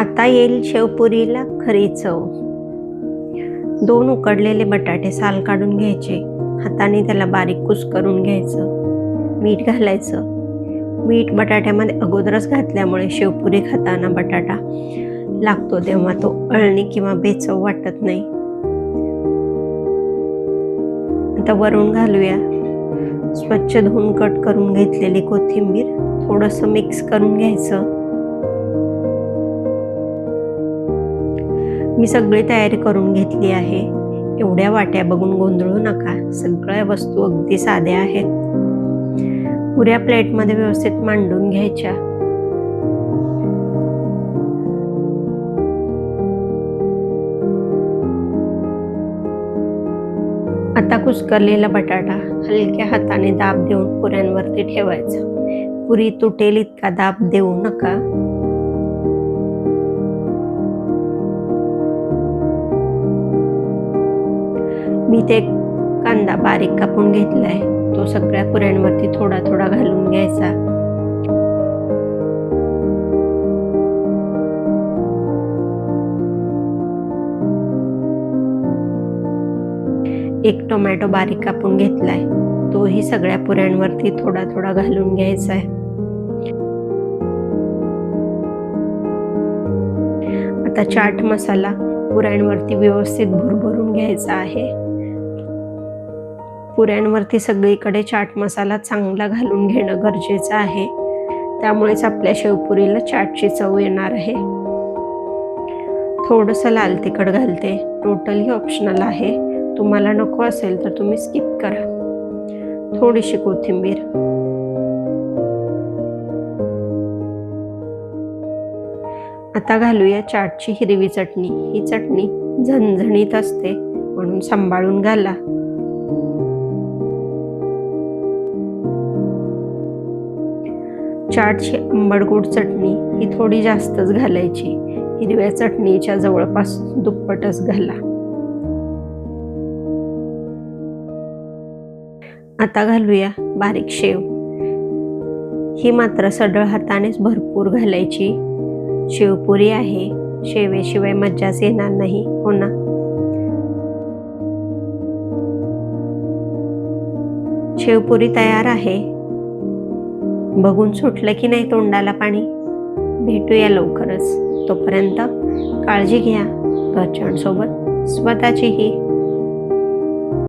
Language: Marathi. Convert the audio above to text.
आता येईल शेवपुरीला खरी चव. 2 उकडलेले बटाटे साल काढून घ्यायचे. हाताने त्याला बारीक कुस्करून घ्यायचं. मीठ घालायचं. मीठ बटाट्यामध्ये अगोदरच घातल्यामुळे शेवपुरी खाताना बटाटा लागतो तेव्हा तो अळणी किंवा बेचव वाटत नाही. आता वरून घालूया स्वच्छ धुवून कट करून घेतलेली कोथिंबीर. थोडंसं मिक्स करून घ्यायचं. मी सगळी तयारी करून घेतली आहे. एवढ्या वाट्या बघून गोंधळू नका. सगळ्या वस्तू अगदी साध्या आहेत. पुऱ्या प्लेटमध्ये व्यवस्थित मांडून घ्यायच्या. आता कुस्करलेला बटाटा हलक्या हाताने दाब देऊन पुऱ्यांवरती ठेवायचा. पुरी तुटेल इतका दाब देऊ नका. मी ते कांदा बारीक कापून घेतलाय. तो सगळ्या पुऱ्यांवरती थोडा थोडा घालून घ्यायचा. एक टोमॅटो बारीक कापून घेतलाय. तोही सगळ्या पुऱ्यांवरती थोडा थोडा घालून घ्यायचा आहे. आता चाट मसाला पुऱ्यांवरती व्यवस्थित भुरभरून घ्यायचा आहे. पुऱ्यांवरती सगळीकडे चाट मसाला चांगला घालून घेणं गरजेचं आहे. त्यामुळेच आपल्या शेवपुरीला चाटची चव येणार आहे. थोडंसं लाल तिखट घालते. टोटली ऑप्शनल आहे. तुम्हाला नको असेल तर तुम्ही स्किप करा. थोडीशी कोथिंबीर. आता घालूया चाटची हिरवी चटणी. ही चटणी झणझणीत असते म्हणून सांभाळून घाला. चाटची आंबट गोड चटणी ही थोडी जास्तच घालायची. हिरव्या चटणीच्या जवळपास दुप्पटच घाला. आता घालूया बारीक शेव. ही मात्र सढळ हातानेच भरपूर घालायची. शेवपुरी आहे. शेवेशिवाय मज्जाच येणार नाही, हो ना. शेवपुरी तयार आहे. बघून सुटलं की नाही तोंडाला पाणी. भेटूया लवकरच. तोपर्यंत काळजी घ्या घरच्यांसोबत, स्वतःचीही.